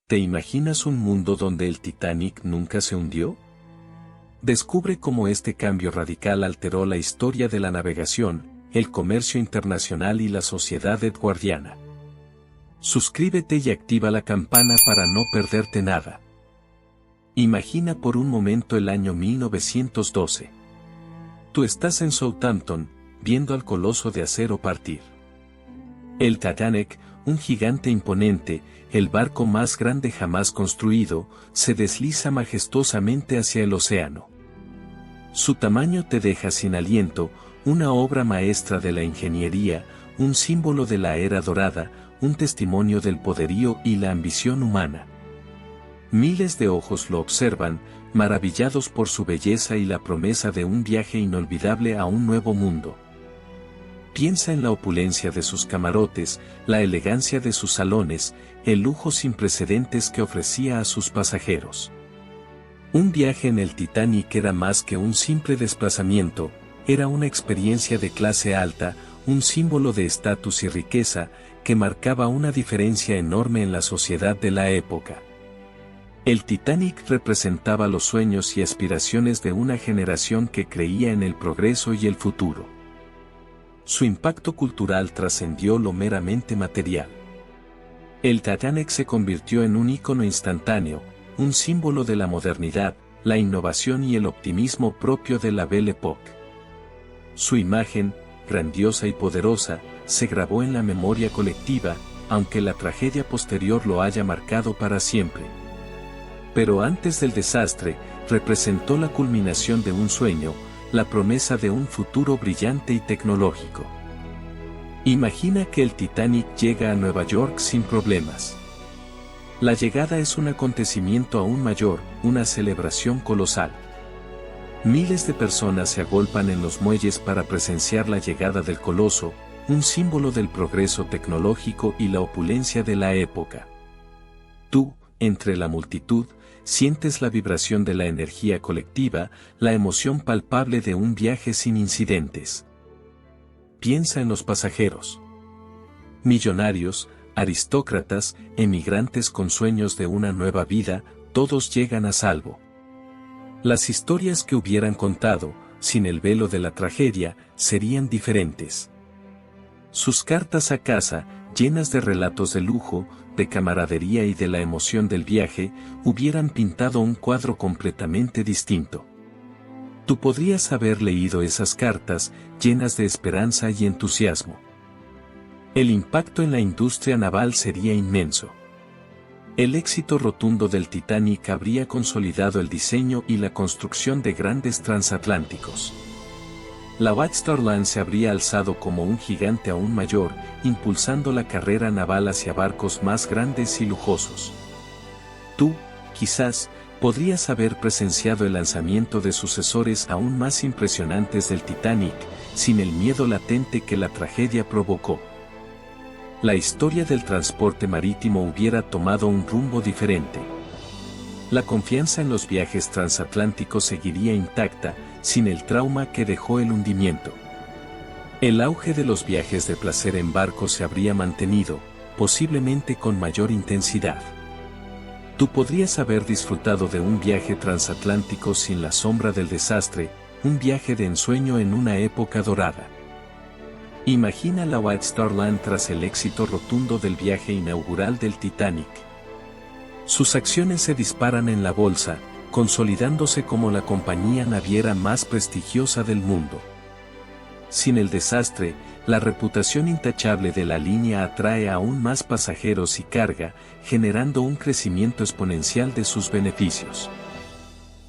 ¿Te imaginas un mundo donde el Titanic nunca se hundió? Descubre cómo este cambio radical alteró la historia de la navegación, el comercio internacional y la sociedad edwardiana. Suscríbete y activa la campana para no perderte nada. Imagina por un momento el año 1912. Tú estás en Southampton, viendo al coloso de acero partir. El Titanic, un gigante imponente, el barco más grande jamás construido, se desliza majestuosamente hacia el océano. Su tamaño te deja sin aliento, una obra maestra de la ingeniería, un símbolo de la era dorada, un testimonio del poderío y la ambición humana. Miles de ojos lo observan, maravillados por su belleza y la promesa de un viaje inolvidable a un nuevo mundo. Piensa en la opulencia de sus camarotes, la elegancia de sus salones, el lujo sin precedentes que ofrecía a sus pasajeros. Un viaje en el Titanic era más que un simple desplazamiento, era una experiencia de clase alta, un símbolo de estatus y riqueza, que marcaba una diferencia enorme en la sociedad de la época. El Titanic representaba los sueños y aspiraciones de una generación que creía en el progreso y el futuro. Su impacto cultural trascendió lo meramente material. El Titanic se convirtió en un ícono instantáneo, un símbolo de la modernidad, la innovación y el optimismo propio de la Belle Époque. Su imagen, grandiosa y poderosa, se grabó en la memoria colectiva, aunque la tragedia posterior lo haya marcado para siempre. Pero antes del desastre, representó la culminación de un sueño, la promesa de un futuro brillante y tecnológico. Imagina que el Titanic llega a Nueva York sin problemas. La llegada es un acontecimiento aún mayor, una celebración colosal. Miles de personas se agolpan en los muelles para presenciar la llegada del coloso, un símbolo del progreso tecnológico y la opulencia de la época. Tú, entre la multitud, sientes la vibración de la energía colectiva, la emoción palpable de un viaje sin incidentes. Piensa en los pasajeros. Millonarios, aristócratas, emigrantes con sueños de una nueva vida, todos llegan a salvo. Las historias que hubieran contado, sin el velo de la tragedia, serían diferentes. Sus cartas a casa, llenas de relatos de lujo, de camaradería y de la emoción del viaje, hubieran pintado un cuadro completamente distinto. Tú podrías haber leído esas cartas, llenas de esperanza y entusiasmo. El impacto en la industria naval sería inmenso. El éxito rotundo del Titanic habría consolidado el diseño y la construcción de grandes transatlánticos. La White Star Line se habría alzado como un gigante aún mayor, impulsando la carrera naval hacia barcos más grandes y lujosos. Tú, quizás, podrías haber presenciado el lanzamiento de sucesores aún más impresionantes del Titanic, sin el miedo latente que la tragedia provocó. La historia del transporte marítimo hubiera tomado un rumbo diferente. La confianza en los viajes transatlánticos seguiría intacta, sin el trauma que dejó el hundimiento. El auge de los viajes de placer en barco se habría mantenido, posiblemente con mayor intensidad. Tú podrías haber disfrutado de un viaje transatlántico sin la sombra del desastre, un viaje de ensueño en una época dorada. Imagina la White Star Line tras el éxito rotundo del viaje inaugural del Titanic. Sus acciones se disparan en la bolsa, consolidándose como la compañía naviera más prestigiosa del mundo. Sin el desastre, la reputación intachable de la línea atrae aún más pasajeros y carga, generando un crecimiento exponencial de sus beneficios.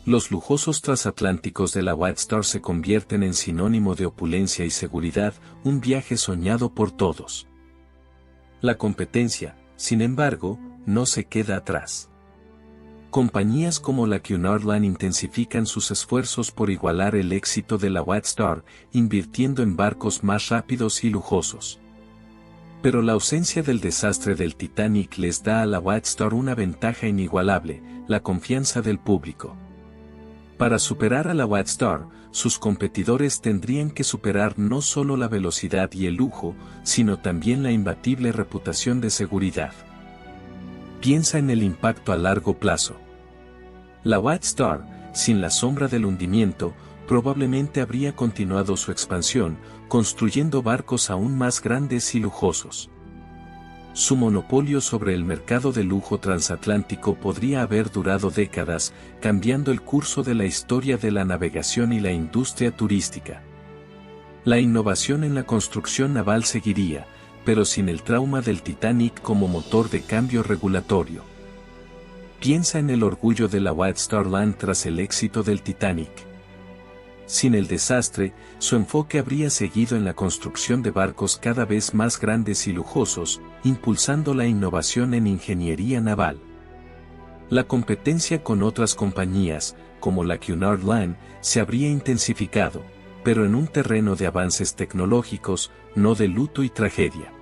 Los lujosos transatlánticos de la White Star se convierten en sinónimo de opulencia y seguridad, un viaje soñado por todos. La competencia, sin embargo, no se queda atrás. Compañías como la Cunard Line intensifican sus esfuerzos por igualar el éxito de la White Star, invirtiendo en barcos más rápidos y lujosos. Pero la ausencia del desastre del Titanic les da a la White Star una ventaja inigualable, la confianza del público. Para superar a la White Star, sus competidores tendrían que superar no solo la velocidad y el lujo, sino también la imbatible reputación de seguridad. Piensa en el impacto a largo plazo. La White Star, sin la sombra del hundimiento, probablemente habría continuado su expansión, construyendo barcos aún más grandes y lujosos. Su monopolio sobre el mercado de lujo transatlántico podría haber durado décadas, cambiando el curso de la historia de la navegación y la industria turística. La innovación en la construcción naval seguiría, pero sin el trauma del Titanic como motor de cambio regulatorio. Piensa en el orgullo de la White Star Line tras el éxito del Titanic. Sin el desastre, su enfoque habría seguido en la construcción de barcos cada vez más grandes y lujosos, impulsando la innovación en ingeniería naval. La competencia con otras compañías, como la Cunard Line, se habría intensificado, pero en un terreno de avances tecnológicos, no de luto y tragedia.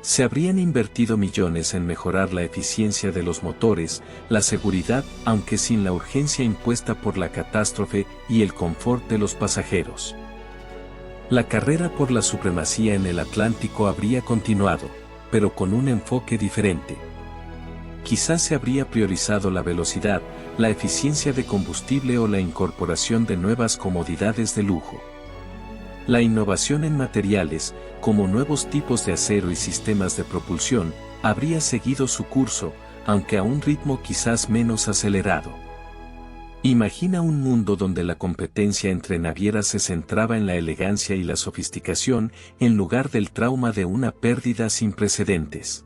Se habrían invertido millones en mejorar la eficiencia de los motores, la seguridad, aunque sin la urgencia impuesta por la catástrofe, y el confort de los pasajeros. La carrera por la supremacía en el Atlántico habría continuado, pero con un enfoque diferente. Quizás se habría priorizado la velocidad, la eficiencia de combustible o la incorporación de nuevas comodidades de lujo. La innovación en materiales, como nuevos tipos de acero y sistemas de propulsión, habría seguido su curso, aunque a un ritmo quizás menos acelerado. Imagina un mundo donde la competencia entre navieras se centraba en la elegancia y la sofisticación, en lugar del trauma de una pérdida sin precedentes.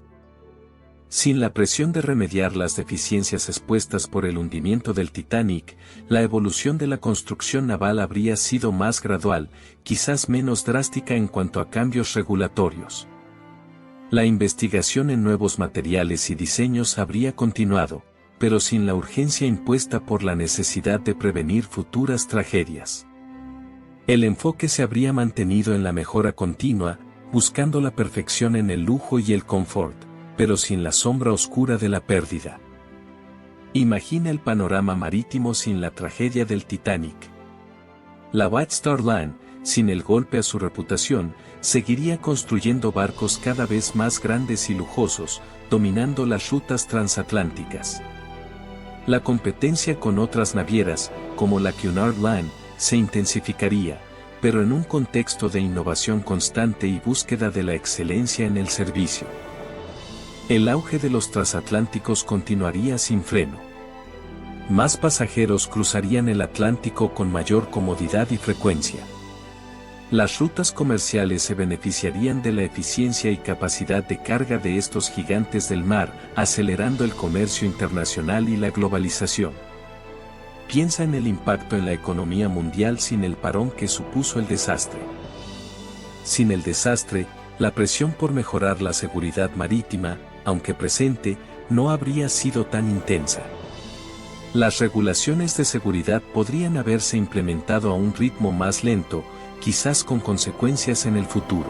Sin la presión de remediar las deficiencias expuestas por el hundimiento del Titanic, la evolución de la construcción naval habría sido más gradual, quizás menos drástica en cuanto a cambios regulatorios. La investigación en nuevos materiales y diseños habría continuado, pero sin la urgencia impuesta por la necesidad de prevenir futuras tragedias. El enfoque se habría mantenido en la mejora continua, buscando la perfección en el lujo y el confort, pero sin la sombra oscura de la pérdida. Imagina el panorama marítimo sin la tragedia del Titanic. La White Star Line, sin el golpe a su reputación, seguiría construyendo barcos cada vez más grandes y lujosos, dominando las rutas transatlánticas. La competencia con otras navieras, como la Cunard Line, se intensificaría, pero en un contexto de innovación constante y búsqueda de la excelencia en el servicio. El auge de los transatlánticos continuaría sin freno. Más pasajeros cruzarían el Atlántico con mayor comodidad y frecuencia. Las rutas comerciales se beneficiarían de la eficiencia y capacidad de carga de estos gigantes del mar, acelerando el comercio internacional y la globalización. Piensa en el impacto en la economía mundial sin el parón que supuso el desastre. Sin el desastre, la presión por mejorar la seguridad marítima, aunque presente, no habría sido tan intensa. Las regulaciones de seguridad podrían haberse implementado a un ritmo más lento, quizás con consecuencias en el futuro.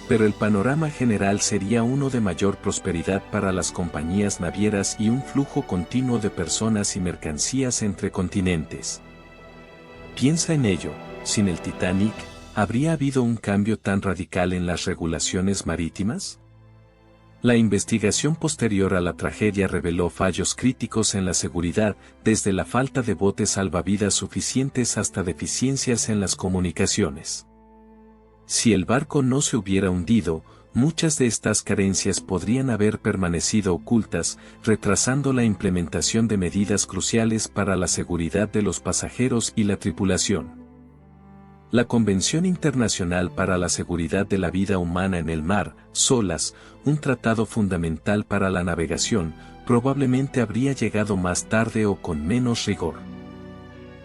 Pero el panorama general sería uno de mayor prosperidad para las compañías navieras y un flujo continuo de personas y mercancías entre continentes. Piensa en ello, sin el Titanic, ¿habría habido un cambio tan radical en las regulaciones marítimas? La investigación posterior a la tragedia reveló fallos críticos en la seguridad, desde la falta de botes salvavidas suficientes hasta deficiencias en las comunicaciones. Si el barco no se hubiera hundido, muchas de estas carencias podrían haber permanecido ocultas, retrasando la implementación de medidas cruciales para la seguridad de los pasajeros y la tripulación. La Convención Internacional para la Seguridad de la Vida Humana en el Mar, SOLAS, un tratado fundamental para la navegación, probablemente habría llegado más tarde o con menos rigor.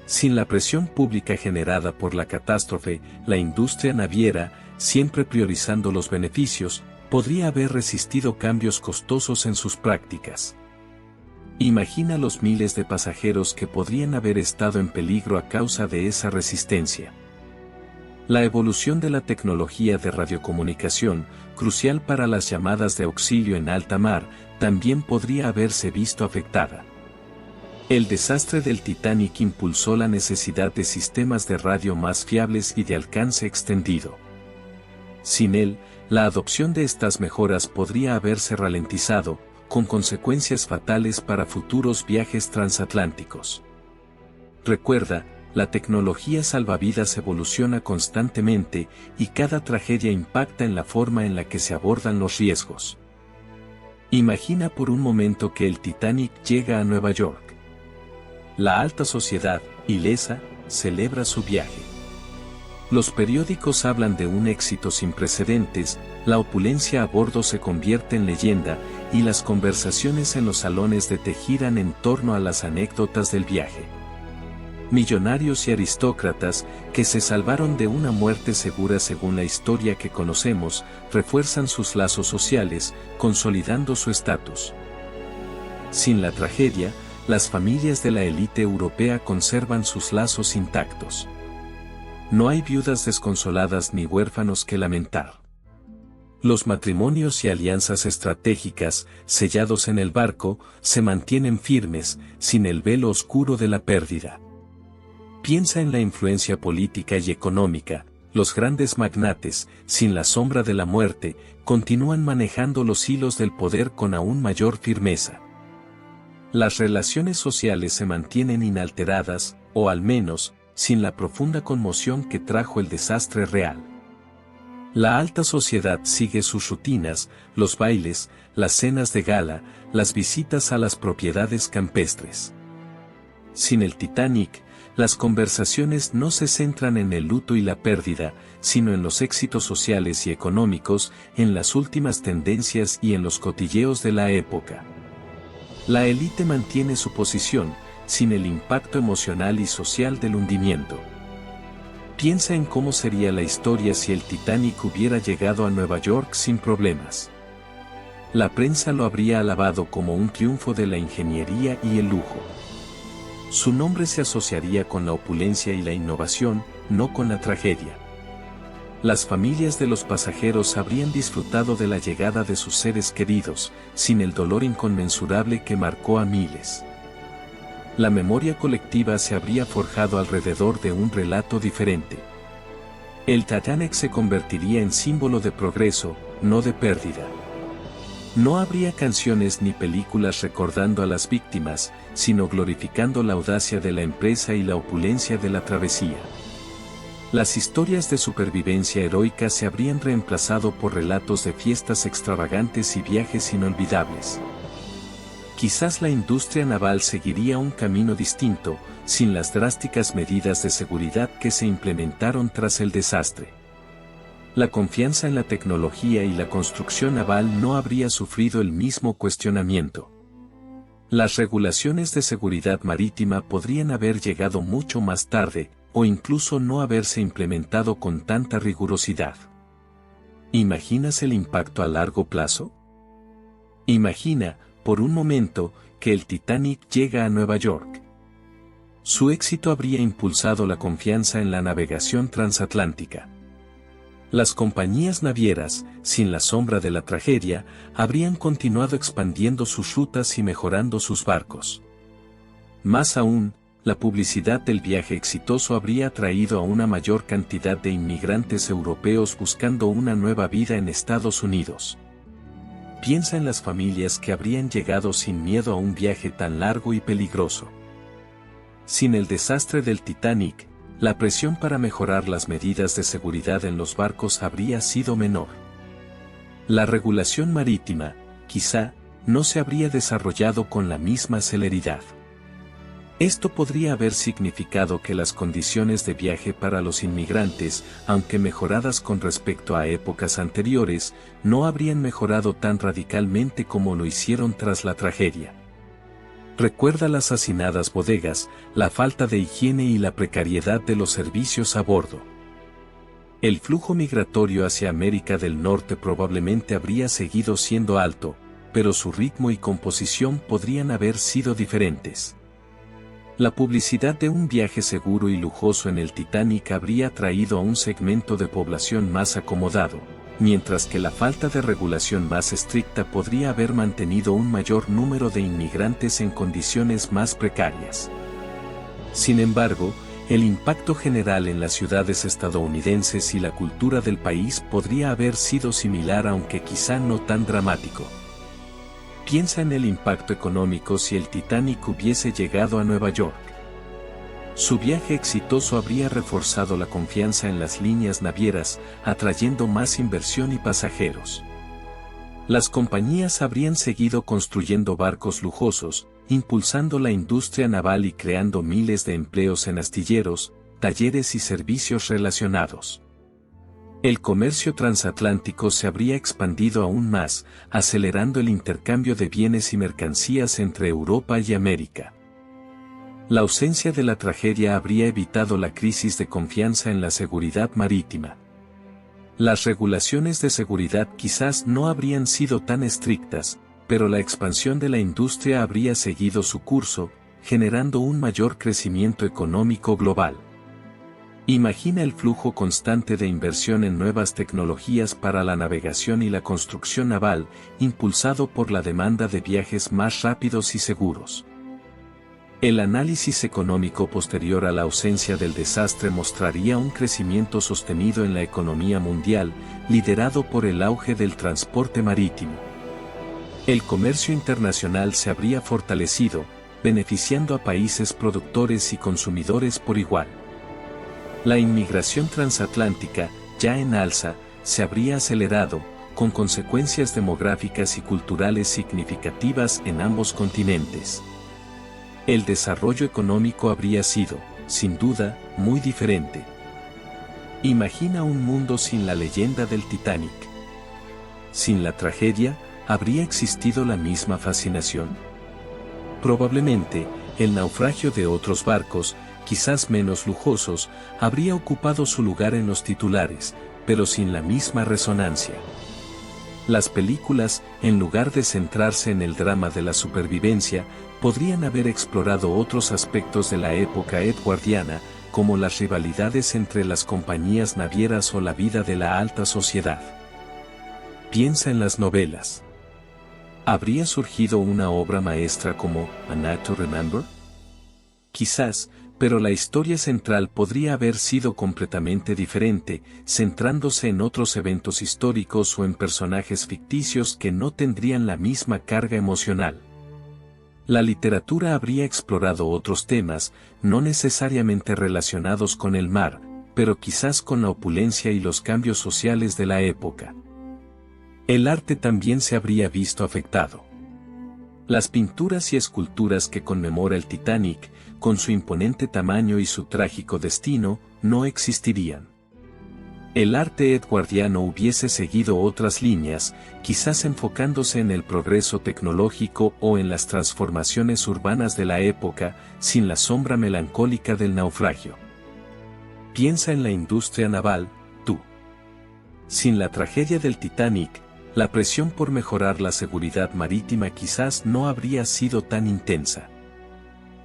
Sin la presión pública generada por la catástrofe, la industria naviera, siempre priorizando los beneficios, podría haber resistido cambios costosos en sus prácticas. Imagina los miles de pasajeros que podrían haber estado en peligro a causa de esa resistencia. La evolución de la tecnología de radiocomunicación, crucial para las llamadas de auxilio en alta mar, también podría haberse visto afectada. El desastre del Titanic impulsó la necesidad de sistemas de radio más fiables y de alcance extendido. Sin él, la adopción de estas mejoras podría haberse ralentizado, con consecuencias fatales para futuros viajes transatlánticos. Recuerda, la tecnología salvavidas evoluciona constantemente y cada tragedia impacta en la forma en la que se abordan los riesgos. Imagina por un momento que el Titanic llega a Nueva York. La alta sociedad, ilesa, celebra su viaje. Los periódicos hablan de un éxito sin precedentes, la opulencia a bordo se convierte en leyenda y las conversaciones en los salones de té giran en torno a las anécdotas del viaje. Millonarios y aristócratas, que se salvaron de una muerte segura según la historia que conocemos, refuerzan sus lazos sociales, consolidando su estatus. Sin la tragedia, las familias de la élite europea conservan sus lazos intactos. No hay viudas desconsoladas ni huérfanos que lamentar. Los matrimonios y alianzas estratégicas, sellados en el barco, se mantienen firmes, sin el velo oscuro de la pérdida. Piensa en la influencia política y económica. Los grandes magnates, sin la sombra de la muerte, continúan manejando los hilos del poder con aún mayor firmeza. Las relaciones sociales se mantienen inalteradas, o al menos, sin la profunda conmoción que trajo el desastre real. La alta sociedad sigue sus rutinas, los bailes, las cenas de gala, las visitas a las propiedades campestres. Sin el Titanic, las conversaciones no se centran en el luto y la pérdida, sino en los éxitos sociales y económicos, en las últimas tendencias y en los cotilleos de la época. La élite mantiene su posición, sin el impacto emocional y social del hundimiento. Piensa en cómo sería la historia si el Titanic hubiera llegado a Nueva York sin problemas. La prensa lo habría alabado como un triunfo de la ingeniería y el lujo. Su nombre se asociaría con la opulencia y la innovación, no con la tragedia. Las familias de los pasajeros habrían disfrutado de la llegada de sus seres queridos, sin el dolor inconmensurable que marcó a miles. La memoria colectiva se habría forjado alrededor de un relato diferente. El Titanic se convertiría en símbolo de progreso, no de pérdida. No habría canciones ni películas recordando a las víctimas, sino glorificando la audacia de la empresa y la opulencia de la travesía. Las historias de supervivencia heroica se habrían reemplazado por relatos de fiestas extravagantes y viajes inolvidables. Quizás la industria naval seguiría un camino distinto, sin las drásticas medidas de seguridad que se implementaron tras el desastre. La confianza en la tecnología y la construcción naval no habría sufrido el mismo cuestionamiento. Las regulaciones de seguridad marítima podrían haber llegado mucho más tarde, o incluso no haberse implementado con tanta rigurosidad. ¿Imaginas el impacto a largo plazo? Imagina, por un momento, que el Titanic llega a Nueva York. Su éxito habría impulsado la confianza en la navegación transatlántica. Las compañías navieras, sin la sombra de la tragedia, habrían continuado expandiendo sus rutas y mejorando sus barcos. Más aún, la publicidad del viaje exitoso habría atraído a una mayor cantidad de inmigrantes europeos buscando una nueva vida en Estados Unidos. Piensa en las familias que habrían llegado sin miedo a un viaje tan largo y peligroso. Sin el desastre del Titanic, la presión para mejorar las medidas de seguridad en los barcos habría sido menor. La regulación marítima, quizá, no se habría desarrollado con la misma celeridad. Esto podría haber significado que las condiciones de viaje para los inmigrantes, aunque mejoradas con respecto a épocas anteriores, no habrían mejorado tan radicalmente como lo hicieron tras la tragedia. Recuerda las hacinadas bodegas, la falta de higiene y la precariedad de los servicios a bordo. El flujo migratorio hacia América del Norte probablemente habría seguido siendo alto, pero su ritmo y composición podrían haber sido diferentes. La publicidad de un viaje seguro y lujoso en el Titanic habría atraído a un segmento de población más acomodado, mientras que la falta de regulación más estricta podría haber mantenido un mayor número de inmigrantes en condiciones más precarias. Sin embargo, el impacto general en las ciudades estadounidenses y la cultura del país podría haber sido similar aunque quizá no tan dramático. Piensa en el impacto económico si el Titanic hubiese llegado a Nueva York. Su viaje exitoso habría reforzado la confianza en las líneas navieras, atrayendo más inversión y pasajeros. Las compañías habrían seguido construyendo barcos lujosos, impulsando la industria naval y creando miles de empleos en astilleros, talleres y servicios relacionados. El comercio transatlántico se habría expandido aún más, acelerando el intercambio de bienes y mercancías entre Europa y América. La ausencia de la tragedia habría evitado la crisis de confianza en la seguridad marítima. Las regulaciones de seguridad quizás no habrían sido tan estrictas, pero la expansión de la industria habría seguido su curso, generando un mayor crecimiento económico global. Imagina el flujo constante de inversión en nuevas tecnologías para la navegación y la construcción naval, impulsado por la demanda de viajes más rápidos y seguros. El análisis económico posterior a la ausencia del desastre mostraría un crecimiento sostenido en la economía mundial, liderado por el auge del transporte marítimo. El comercio internacional se habría fortalecido, beneficiando a países productores y consumidores por igual. La inmigración transatlántica, ya en alza, se habría acelerado, con consecuencias demográficas y culturales significativas en ambos continentes. El desarrollo económico habría sido, sin duda, muy diferente. Imagina un mundo sin la leyenda del Titanic. Sin la tragedia, ¿habría existido la misma fascinación? Probablemente, el naufragio de otros barcos, quizás menos lujosos, habría ocupado su lugar en los titulares, pero sin la misma resonancia. Las películas, en lugar de centrarse en el drama de la supervivencia, podrían haber explorado otros aspectos de la época edwardiana, como las rivalidades entre las compañías navieras o la vida de la alta sociedad. Piensa en las novelas. ¿Habría surgido una obra maestra como A Night to Remember? Quizás, pero la historia central podría haber sido completamente diferente, centrándose en otros eventos históricos o en personajes ficticios que no tendrían la misma carga emocional. La literatura habría explorado otros temas, no necesariamente relacionados con el mar, pero quizás con la opulencia y los cambios sociales de la época. El arte también se habría visto afectado. Las pinturas y esculturas que conmemora el Titanic, con su imponente tamaño y su trágico destino, no existirían. El arte edwardiano hubiese seguido otras líneas, quizás enfocándose en el progreso tecnológico o en las transformaciones urbanas de la época, sin la sombra melancólica del naufragio. Piensa en la industria naval, tú. Sin la tragedia del Titanic, la presión por mejorar la seguridad marítima quizás no habría sido tan intensa.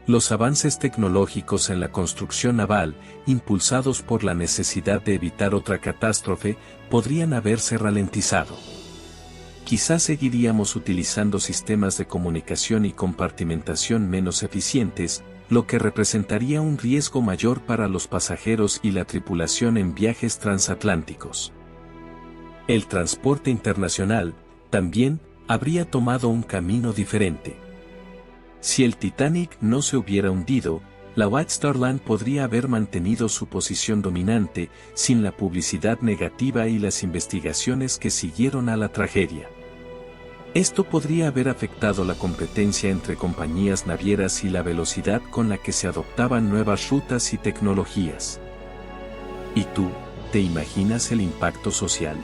Los avances tecnológicos en la construcción naval, impulsados por la necesidad de evitar otra catástrofe, podrían haberse ralentizado. Quizás seguiríamos utilizando sistemas de comunicación y compartimentación menos eficientes, lo que representaría un riesgo mayor para los pasajeros y la tripulación en viajes transatlánticos. El transporte internacional, también, habría tomado un camino diferente. Si el Titanic no se hubiera hundido, la White Star Line podría haber mantenido su posición dominante, sin la publicidad negativa y las investigaciones que siguieron a la tragedia. Esto podría haber afectado la competencia entre compañías navieras y la velocidad con la que se adoptaban nuevas rutas y tecnologías. ¿Y tú, te imaginas el impacto social?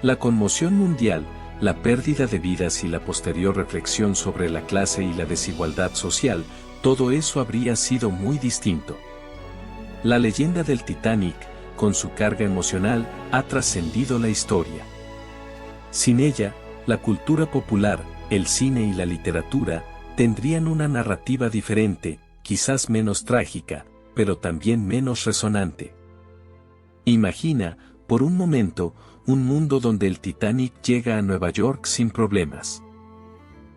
La conmoción mundial, la pérdida de vidas y la posterior reflexión sobre la clase y la desigualdad social, todo eso habría sido muy distinto. La leyenda del Titanic, con su carga emocional, ha trascendido la historia. Sin ella, la cultura popular, el cine y la literatura, tendrían una narrativa diferente, quizás menos trágica, pero también menos resonante. Imagina, por un momento, un mundo donde el Titanic llega a Nueva York sin problemas.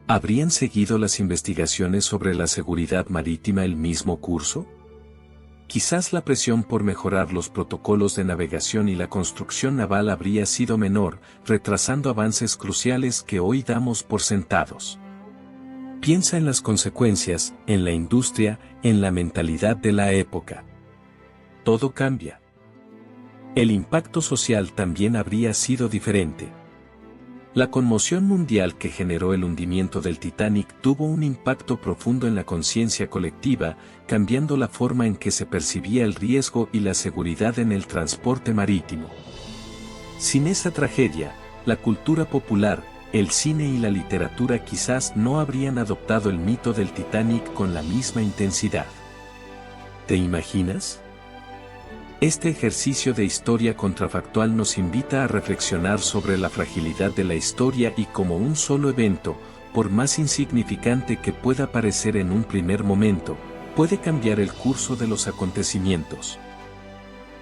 ¿Habrían seguido las investigaciones sobre la seguridad marítima el mismo curso? Quizás la presión por mejorar los protocolos de navegación y la construcción naval habría sido menor, retrasando avances cruciales que hoy damos por sentados. Piensa en las consecuencias, en la industria, en la mentalidad de la época. Todo cambia. El impacto social también habría sido diferente. La conmoción mundial que generó el hundimiento del Titanic tuvo un impacto profundo en la conciencia colectiva, cambiando la forma en que se percibía el riesgo y la seguridad en el transporte marítimo. Sin esa tragedia, la cultura popular, el cine y la literatura quizás no habrían adoptado el mito del Titanic con la misma intensidad. ¿Te imaginas? Este ejercicio de historia contrafactual nos invita a reflexionar sobre la fragilidad de la historia y cómo un solo evento, por más insignificante que pueda parecer en un primer momento, puede cambiar el curso de los acontecimientos.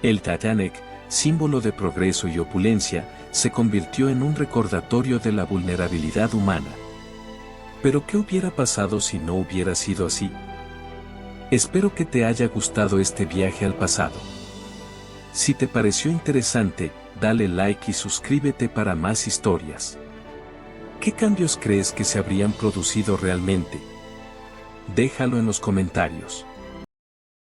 El Titanic, símbolo de progreso y opulencia, se convirtió en un recordatorio de la vulnerabilidad humana. ¿Pero qué hubiera pasado si no hubiera sido así? Espero que te haya gustado este viaje al pasado. Si te pareció interesante, dale like y suscríbete para más historias. ¿Qué cambios crees que se habrían producido realmente? Déjalo en los comentarios.